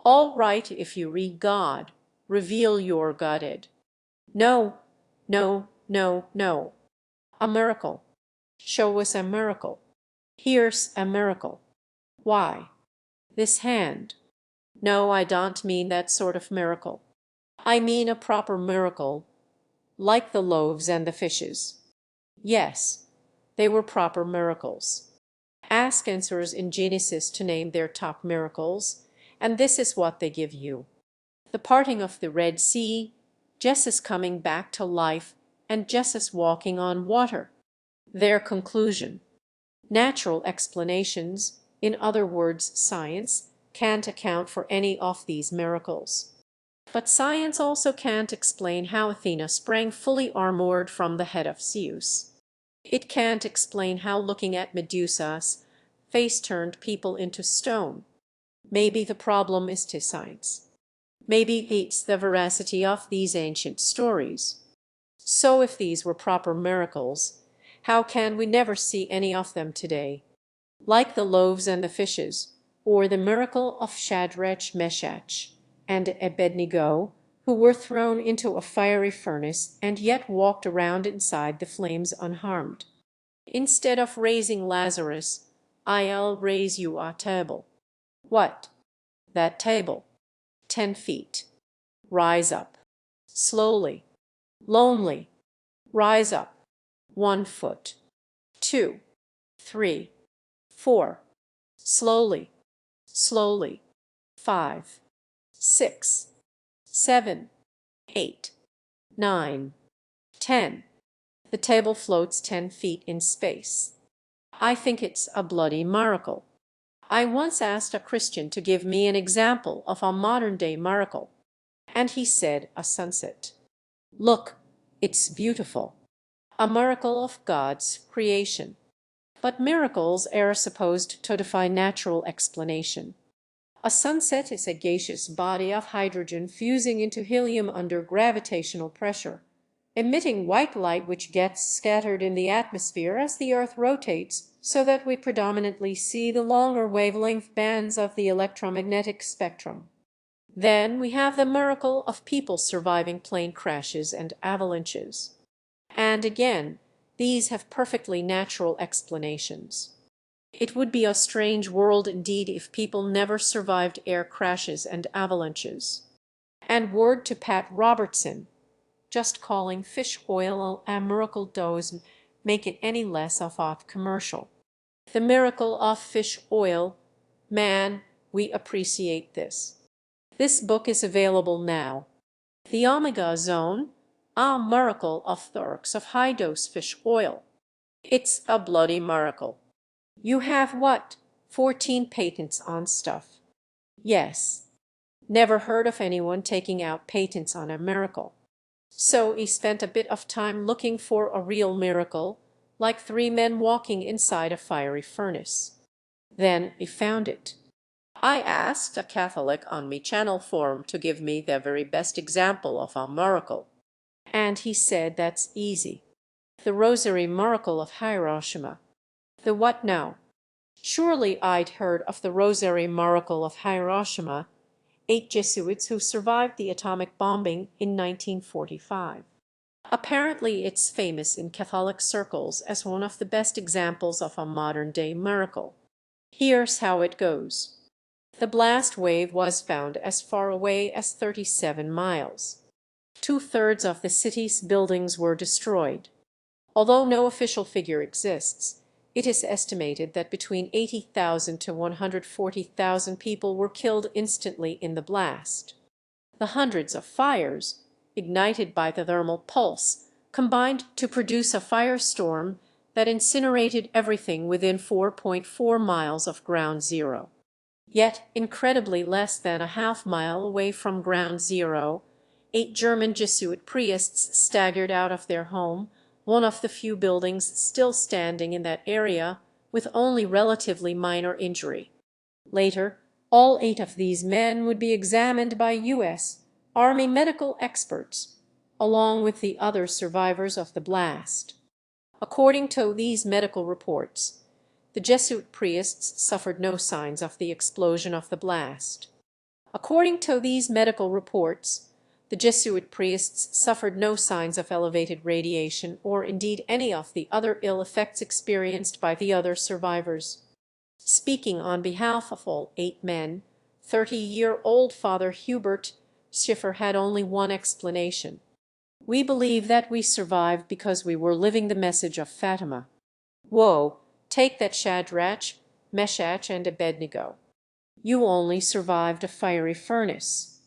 All right if you read God, reveal your Godhead. No, no, no, no. A miracle. Show us a miracle. Here's a miracle. Why? This hand. No, I don't mean that sort of miracle. I mean a proper miracle, like the loaves and the fishes. Yes, they were proper miracles. Ask answers in Genesis to name their top miracles, and this is what they give you. The parting of the Red Sea, Jesus coming back to life, and Jesus walking on water. Their conclusion. Natural explanations, in other words science, can't account for any of these miracles. But science also can't explain how Athena sprang fully armored from the head of Zeus. It can't explain how looking at Medusa's face turned people into stone. Maybe the problem is to science. Maybe it's the veracity of these ancient stories. So if these were proper miracles, how can we never see any of them today? Like the loaves and the fishes, or the miracle of Shadrach, Meshach, and Abednego, who were thrown into a fiery furnace and yet walked around inside the flames unharmed. Instead of raising Lazarus, I'll raise you a table. What? That table. 10 feet. Rise up. Slowly. Lonely. Rise up. 1 foot. 2. 3. 4. Slowly. Slowly. 5. 6. 7. 8. 9. 10. The table floats 10 feet in space. I think it's a bloody miracle. I once asked a Christian to give me an example of a modern-day miracle, and he said a sunset. Look, it's beautiful. A miracle of God's creation. But miracles are supposed to defy natural explanation. A sunset is a gaseous body of hydrogen fusing into helium under gravitational pressure, emitting white light which gets scattered in the atmosphere as the Earth rotates, so that we predominantly see the longer wavelength bands of the electromagnetic spectrum. Then we have the miracle of people surviving plane crashes and avalanches. And again, these have perfectly natural explanations. It would be a strange world indeed if people never survived air crashes and avalanches. And word to Pat Robertson, just calling fish oil a miracle doesn't make it any less of a commercial. The miracle of fish oil, man, we appreciate this. This book is available now. The Omega Zone, a miracle of thorax of high-dose fish oil. It's a bloody miracle. You have what? 14 patents on stuff. Yes. Never heard of anyone taking out patents on a miracle. So he spent a bit of time looking for a real miracle, like 3 men walking inside a fiery furnace. Then he found it. I asked a Catholic on me channel forum to give me the very best example of a miracle. And he said that's easy. The rosary miracle of Hiroshima. The what now? Surely I'd heard of the rosary miracle of Hiroshima, 8 Jesuits who survived the atomic bombing in 1945. Apparently it's famous in Catholic circles as one of the best examples of a modern-day miracle. Here's how it goes. The blast wave was found as far away as 37 miles. 2/3 of the city's buildings were destroyed. Although no official figure exists, it is estimated that between 80,000 to 140,000 people were killed instantly in the blast. The hundreds of fires, ignited by the thermal pulse, combined to produce a firestorm that incinerated everything within 4.4 miles of ground zero. Yet, incredibly less than a half-mile away from ground zero, 8 German Jesuit priests staggered out of their home, one of the few buildings still standing in that area, with only relatively minor injury. Later, all 8 of these men would be examined by U.S. Army medical experts, along with the other survivors of the blast. According to these medical reports, the Jesuit priests suffered no signs of the explosion of the blast. According to these medical reports, the Jesuit priests suffered no signs of elevated radiation or indeed any of the other ill effects experienced by the other survivors. Speaking on behalf of all 8 men, 30-year-old Father Hubert Schiffer had only one explanation. "We believe that we survived because we were living the message of Fatima. Whoa, take that Shadrach, Meshach, and Abednego. You only survived a fiery furnace."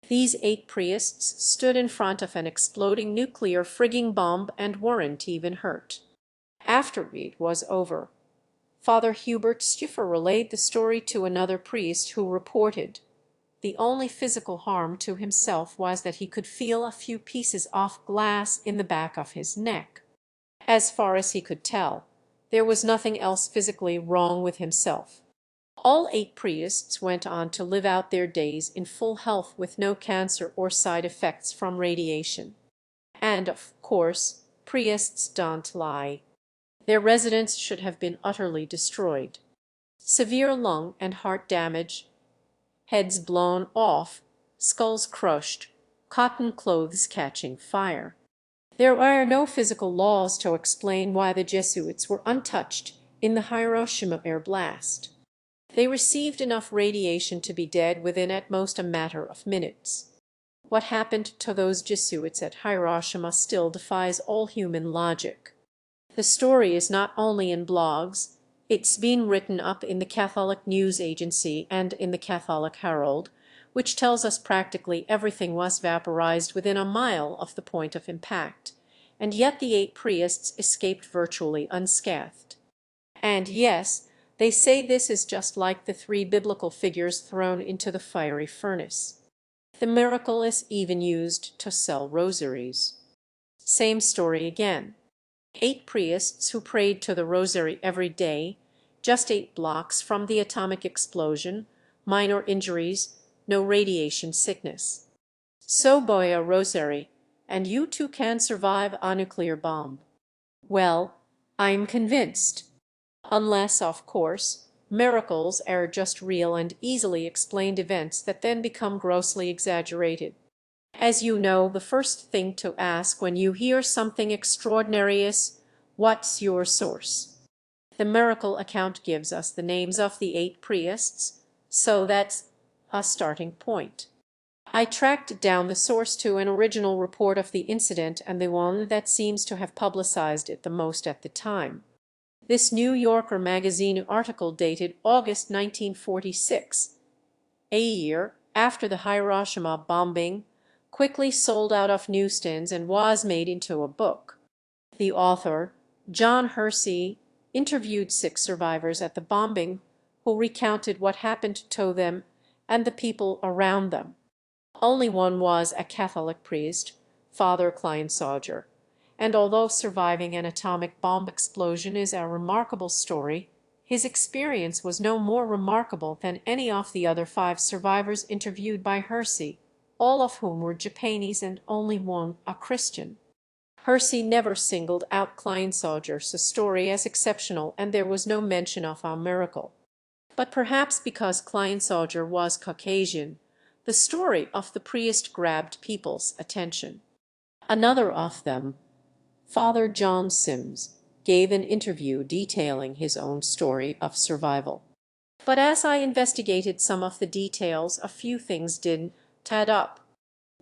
These 8 priests stood in front of an exploding nuclear frigging bomb and weren't even hurt. After it was over, Father Hubert Schiffer relayed the story to another priest who reported, "The only physical harm to himself was that he could feel a few pieces of glass in the back of his neck. As far as he could tell, there was nothing else physically wrong with himself." All 8 priests went on to live out their days in full health with no cancer or side effects from radiation. And, of course, priests don't lie. Their residence should have been utterly destroyed. Severe lung and heart damage, heads blown off, skulls crushed, cotton clothes catching fire. There are no physical laws to explain why the Jesuits were untouched in the Hiroshima air blast. They received enough radiation to be dead within at most a matter of minutes. What happened to those Jesuits at Hiroshima still defies all human logic. The story is not only in blogs, it's been written up in the Catholic News Agency and in the Catholic Herald, which tells us practically everything was vaporized within a mile of the point of impact, and yet the 8 priests escaped virtually unscathed. And yes, they say this is just like the 3 biblical figures thrown into the fiery furnace. The miracle is even used to sell rosaries. Same story again. 8 priests who prayed to the rosary every day, just 8 blocks from the atomic explosion, minor injuries, no radiation sickness. So buy a rosary, and you too can survive a nuclear bomb. Well, I'm convinced. Unless, of course, miracles are just real and easily explained events that then become grossly exaggerated. As you know, the first thing to ask when you hear something extraordinary is, what's your source? The miracle account gives us the names of the 8 priests, so that's a starting point. I tracked down the source to an original report of the incident and the one that seems to have publicized it the most at the time. This New Yorker magazine article dated August 1946, a year after the Hiroshima bombing, quickly sold out of newsstands and was made into a book. The author, John Hersey, interviewed 6 survivors at the bombing who recounted what happened to them and the people around them. Only one was a Catholic priest, Father Kleinsorger, and although surviving an atomic bomb explosion is a remarkable story, his experience was no more remarkable than any of the other 5 survivors interviewed by Hersey, all of whom were Japanese and only one a Christian. Hersey never singled out Kleinsorger's story as exceptional, and there was no mention of a miracle. But perhaps because Kleinsorger was Caucasian, the story of the priest grabbed people's attention. Another of them, Father John Sims, gave an interview detailing his own story of survival. But as I investigated some of the details, a few things didn't add up.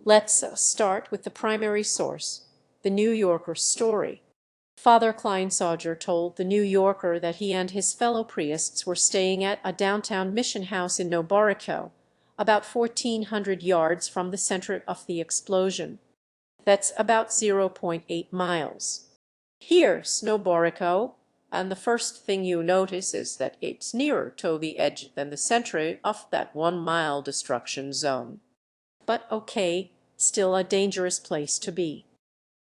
Let's start with the primary source, the New Yorker story. Father Kleinsorger told the New Yorker that he and his fellow priests were staying at a downtown mission house in Noborico, about 1,400 yards from the center of the explosion. That's about 0.8 miles. Here's Noborico, and the first thing you notice is that it's nearer to the edge than the center of that 1-mile destruction zone. But okay, still a dangerous place to be.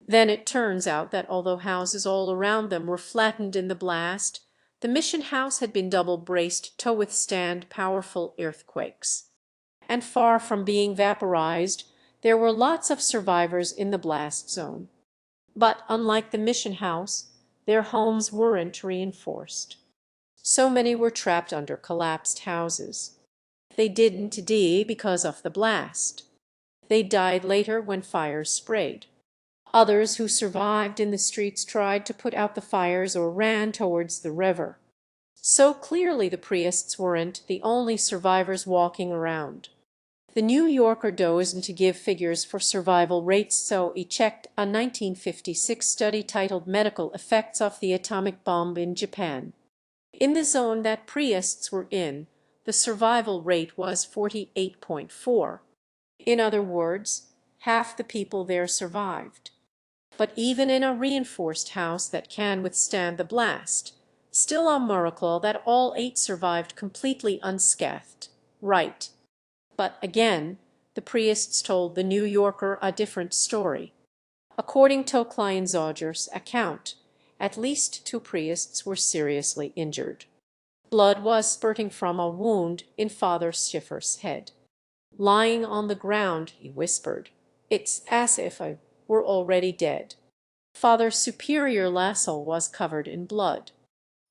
Then it turns out that although houses all around them were flattened in the blast, the mission house had been double braced to withstand powerful earthquakes. And far from being vaporized, there were lots of survivors in the blast zone. But unlike the mission house, their homes weren't reinforced. So many were trapped under collapsed houses. They didn't die because of the blast. They died later when fires sprayed. Others who survived in the streets tried to put out the fires or ran towards the river. So clearly the priests weren't the only survivors walking around. The New Yorker dozed to give figures for survival rates, so he checked a 1956 study titled Medical Effects of the Atomic Bomb in Japan. In the zone that priests were in, the survival rate was 48.4. In other words, half the people there survived. But even in a reinforced house that can withstand the blast, still a miracle that all 8 survived completely unscathed. Right. But again, the priests told the New Yorker a different story. According to Kleinzauger's account, at least 2 priests were seriously injured. Blood was spurting from a wound in Father Schiffer's head. Lying on the ground, he whispered, "It's as if I were already dead." Father Superior Lassell was covered in blood.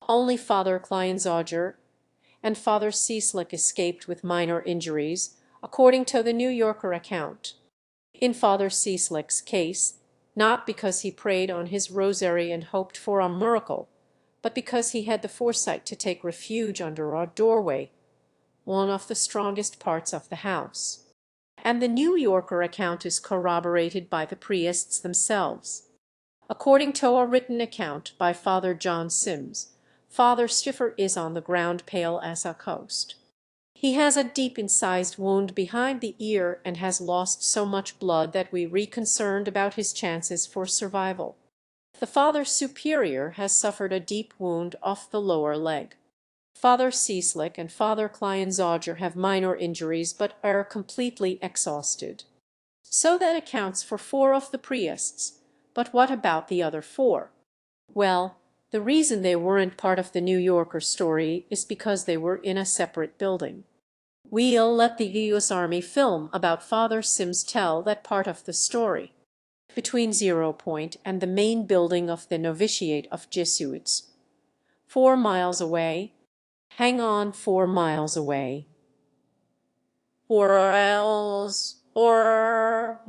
Only Father Kleinzauger and Father Cieslik escaped with minor injuries, according to the New Yorker account. In Father Cieslik's case, not because he prayed on his rosary and hoped for a miracle, but because he had the foresight to take refuge under a doorway, one of the strongest parts of the house. And the New Yorker account is corroborated by the priests themselves. According to a written account by Father John Sims, Father Schiffer is on the ground pale as a ghost. He has a deep incised wound behind the ear and has lost so much blood that we are concerned about his chances for survival. The Father Superior has suffered a deep wound off the lower leg. Father Cieslik and Father Kleinzauger have minor injuries but are completely exhausted. So that accounts for 4 of the priests. But what about the other 4? Well, the reason they weren't part of the New Yorker story is because they were in a separate building. We'll let the U.S. Army film about Father Sims tell that part of the story. Between Zero Point and the main building of the Novitiate of Jesuits. 4 miles away. Hang on, 4 miles away. Or else, or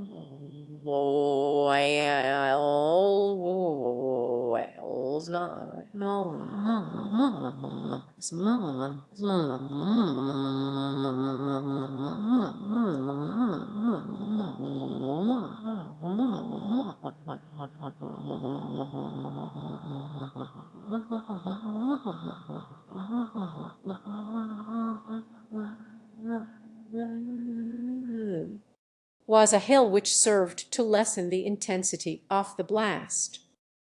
was a hill which served to lessen the intensity of the blast.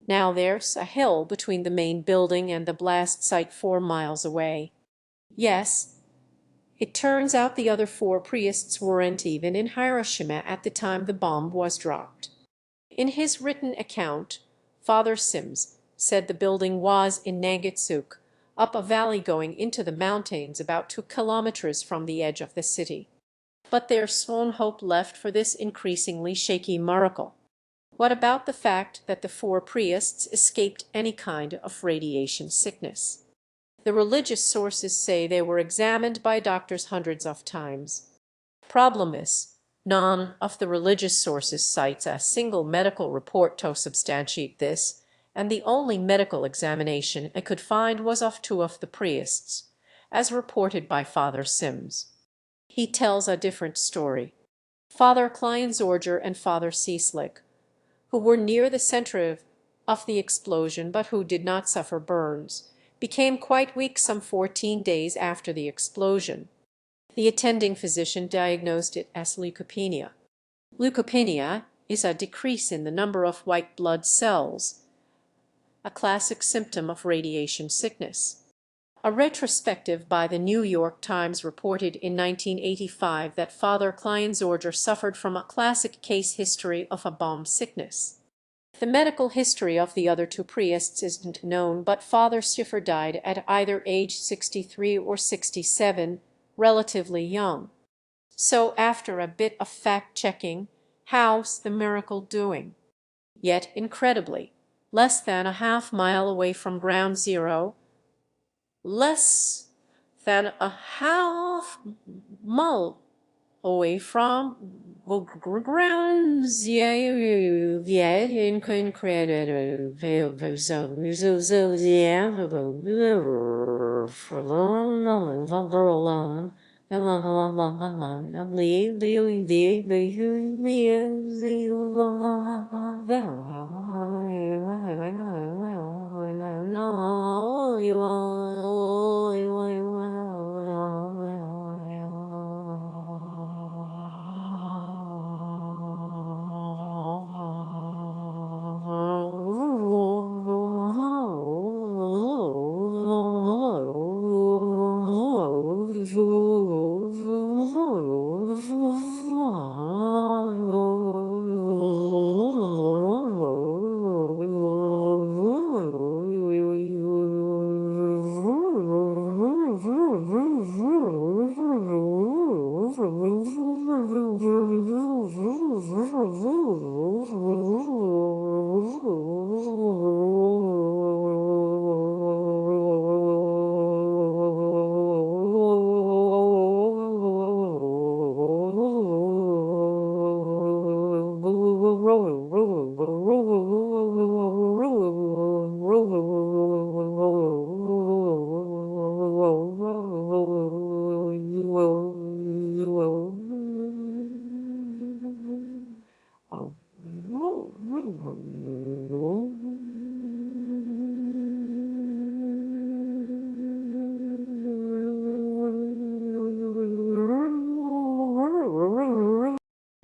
Now there's a hill between the main building and the blast site 4 miles away. Yes, it turns out the other 4 priests weren't even in Hiroshima at the time the bomb was dropped. In his written account, Father Sims said the building was in Nagasuk, up a valley going into the mountains about 2 kilometers from the edge of the city. But there's soon hope left for this increasingly shaky miracle. What about the fact that the 4 priests escaped any kind of radiation sickness? The religious sources say they were examined by doctors hundreds of times. Problem is, none of the religious sources cites a single medical report to substantiate this, and the only medical examination I could find was of 2 of the priests, as reported by Father Sims. He tells a different story. Father Kleinzauger and Father Cieslik, who were near the center of the explosion but who did not suffer burns, became quite weak some 14 days after the explosion. The attending physician diagnosed it as leukopenia. Leukopenia is a decrease in the number of white blood cells, a classic symptom of radiation sickness. A retrospective by the New York Times reported in 1985 that Father Kleinzauger suffered from a classic case history of a bomb sickness. The medical history of the other 2 priests isn't known, but Father Schiffer died at either age 63 or 67, relatively young. So after a bit of fact-checking, how's the miracle doing? Yet incredibly, less than a half mile away from ground zero, less than a half mull away from grounds, yeah, incredible,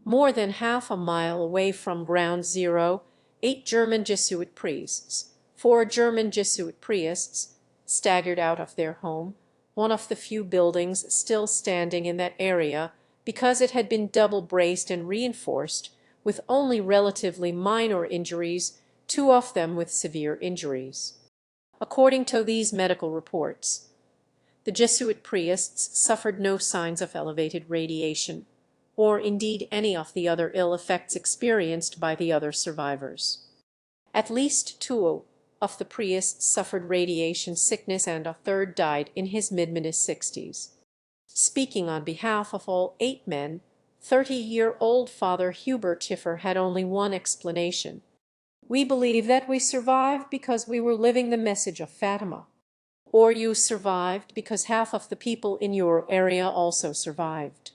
More than half a mile away from Ground Zero, 8 German Jesuit priests, 4 German Jesuit priests, staggered out of their home, one of the few buildings still standing in that area because it had been double braced and reinforced, with only relatively minor injuries, 2 of them with severe injuries. According to these medical reports, the Jesuit priests suffered no signs of elevated radiation, or indeed any of the other ill effects experienced by the other survivors. At least 2 of the priests suffered radiation sickness and a third died in his mid-60s. Speaking on behalf of all 8 men, 30-year-old Father Hubert Schiffer had only one explanation. "We believe that we survived because we were living the message of Fatima. Or you survived because half of the people in your area also survived."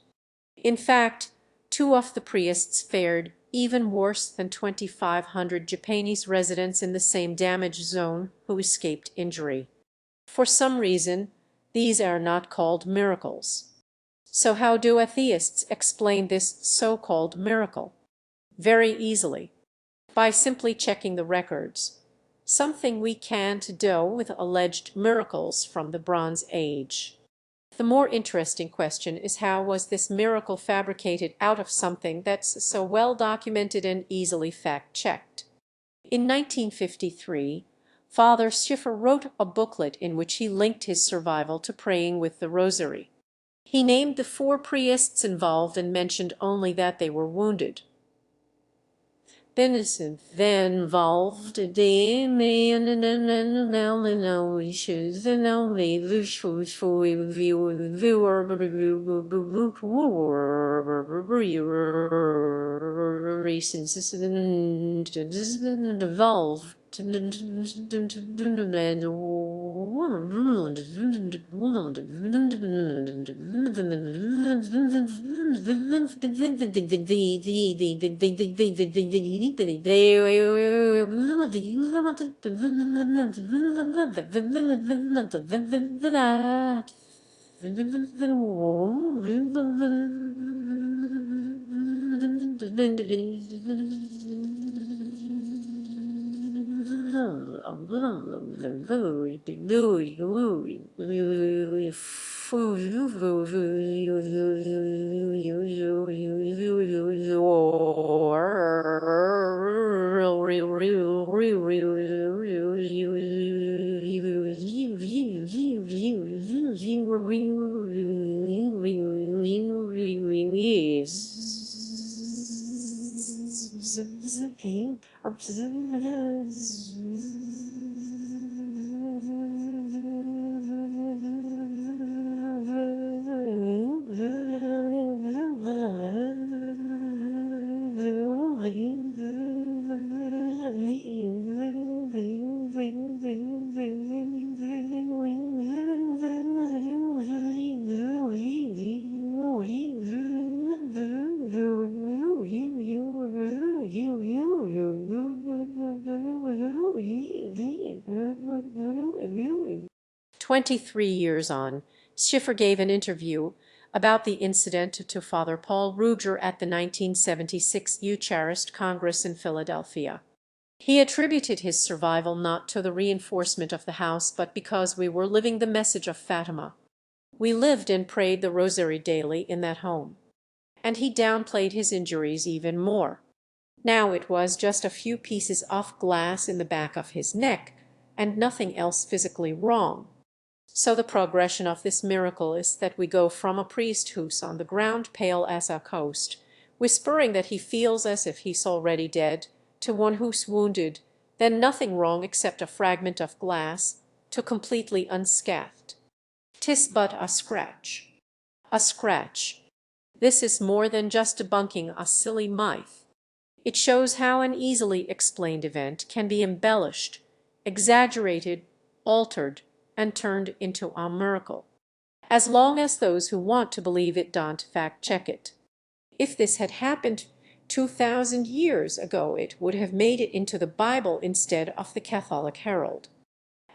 In fact, 2 of the priests fared even worse than 2,500 Japanese residents in the same damage zone who escaped injury. For some reason, these are not called miracles. So how do atheists explain this so-called miracle? Very easily, by simply checking the records, something we can't do with alleged miracles from the Bronze Age. The more interesting question is, how was this miracle fabricated out of something that's so well documented and easily fact-checked? In 1953, Father Schiffer wrote a booklet in which he linked his survival to praying with the rosary. He named the 4 priests involved and mentioned only that they were wounded. Then involved issues and only reasons involved. 23 years on, Schiffer gave an interview about the incident to Father Paul Ruger at the 1976 Eucharist Congress in Philadelphia. He attributed his survival not to the reinforcement of the house, but because we were living the message of Fatima. We lived and prayed the rosary daily in that home. And he downplayed his injuries even more. Now it was just a few pieces of glass in the back of his neck, and nothing else physically wrong. So the progression of this miracle is that we go from a priest who's on the ground pale as a ghost, whispering that he feels as if he's already dead, to one who's wounded, then nothing wrong except a fragment of glass, to completely unscathed. 'Tis but a scratch. A scratch. This is more than just debunking a silly myth. It shows how an easily explained event can be embellished, exaggerated, altered, and turned into a miracle, as long as those who want to believe it don't fact-check it. If this had happened 2,000 years ago, it would have made it into the Bible instead of the Catholic Herald.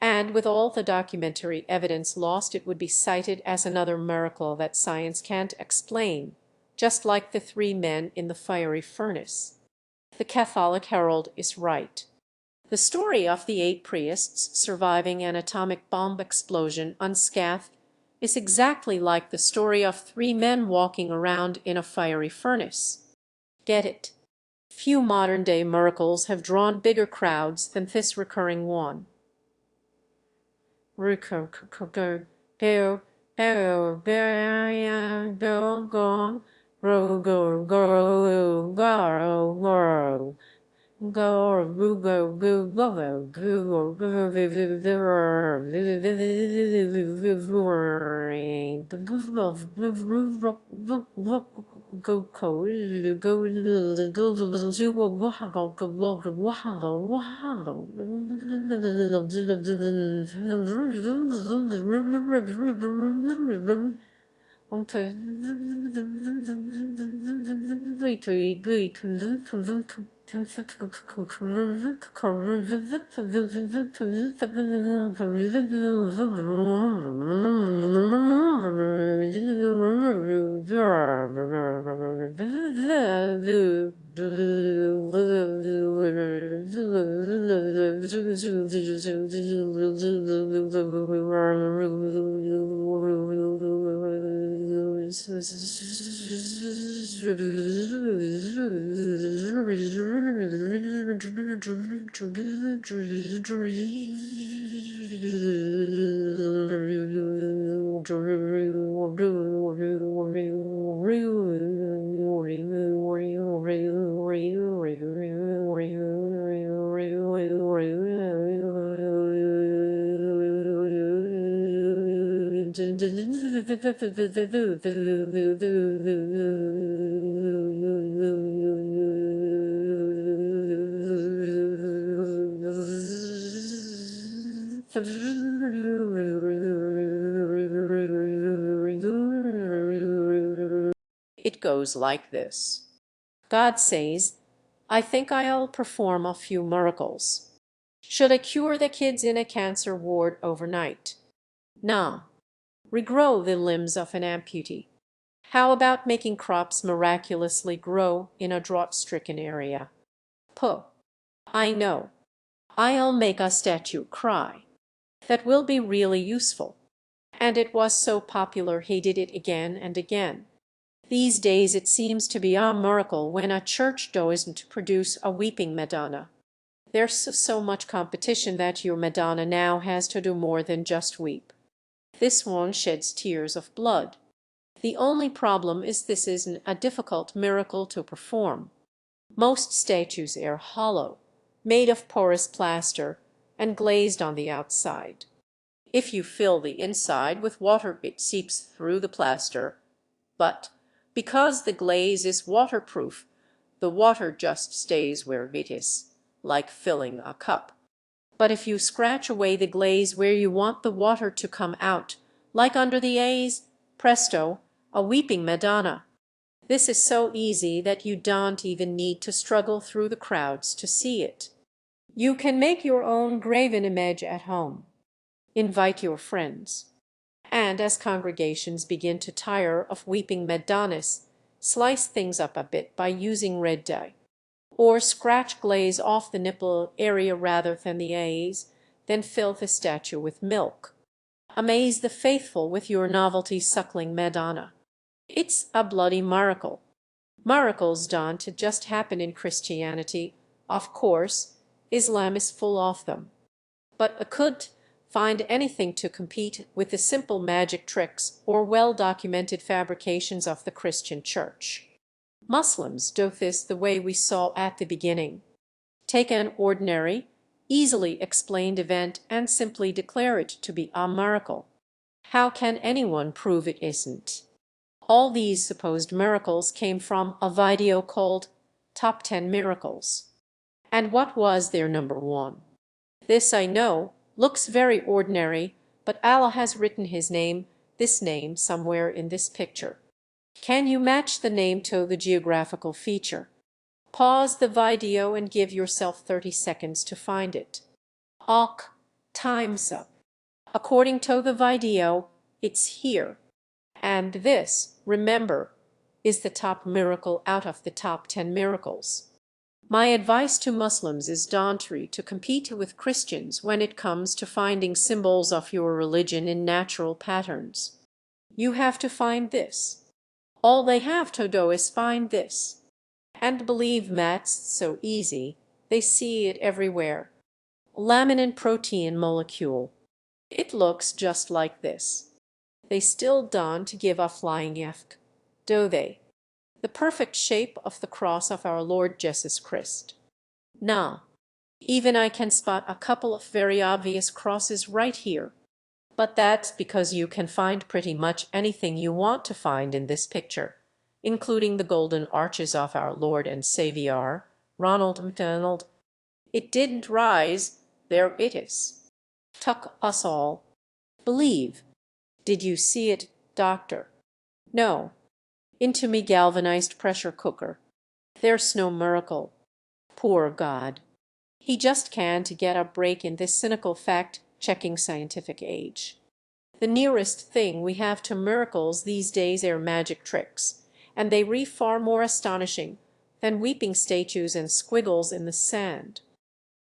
And with all the documentary evidence lost, it would be cited as another miracle that science can't explain, just like the 3 men in the fiery furnace. The Catholic Herald is right. The story of the 8 priests surviving an atomic bomb explosion unscathed is exactly like the story of 3 men walking around in a fiery furnace. Get it? Few modern-day miracles have drawn bigger crowds than this recurring one. It goes like this. God says, I think I'll perform a few miracles. Should I cure the kids in a cancer ward overnight? No. Regrow the limbs of an amputee. How about making crops miraculously grow in a drought-stricken area? Puh. I know. I'll make a statue cry. That will be really useful. And it was so popular he did it again and again. These days it seems to be a miracle when a church doesn't produce a weeping Madonna. There's so much competition that your Madonna now has to do more than just weep. This one sheds tears of blood. The only problem is this isn't a difficult miracle to perform. Most statues are hollow, made of porous plaster, and glazed on the outside. If you fill the inside with water, it seeps through the plaster. But because the glaze is waterproof, the water just stays where it is, like filling a cup. But if you scratch away the glaze where you want the water to come out, like under the A's, presto, a weeping Madonna. This is so easy that you don't even need to struggle through the crowds to see it. You can make your own graven image at home. invite your friends. And as congregations begin to tire of weeping Madonnas, slice things up a bit by using red dye. Or scratch glaze off the nipple area rather than the A's, then fill the statue with milk. Amaze the faithful with your novelty suckling Madonna. It's a bloody miracle. Miracles don't just happen in Christianity. Of course, Islam is full of them. But I couldn't find anything to compete with the simple magic tricks or well-documented fabrications of the Christian Church. Muslims do this the way we saw at the beginning. Take an ordinary, easily explained event and simply declare it to be a miracle. How can anyone prove it isn't? All these supposed miracles came from a video called Top 10 Miracles. And what was their number one? This, I know, looks very ordinary, but Allah has written this name somewhere in this picture. Can you match the name to the geographical feature? Pause the video and give yourself 30 seconds to find it. Ok, time's up. According to the video, it's here. And this, remember, is the top miracle out of the top 10 miracles. My advice to Muslims is don't try to compete with Christians when it comes to finding symbols of your religion in natural patterns. You have to find this. All they have to do is find this. And believe that's so easy, they see it everywhere. Laminin protein molecule. It looks just like this. They still don't give a flying F, do they? The perfect shape of the cross of our Lord Jesus Christ. Nah, even I can spot a couple of very obvious crosses right here. But that's because you can find pretty much anything you want to find in this picture, including the golden arches of our Lord and Savior, Ronald McDonald. It didn't rise, there it is. Tuck us all. Believe. Did you see it, doctor? No. Into me galvanized pressure cooker. There's no miracle. Poor God. He just can't get a break in this cynical fact-checking scientific age. The nearest thing we have to miracles these days are magic tricks, and they re far more astonishing than weeping statues and squiggles in the sand.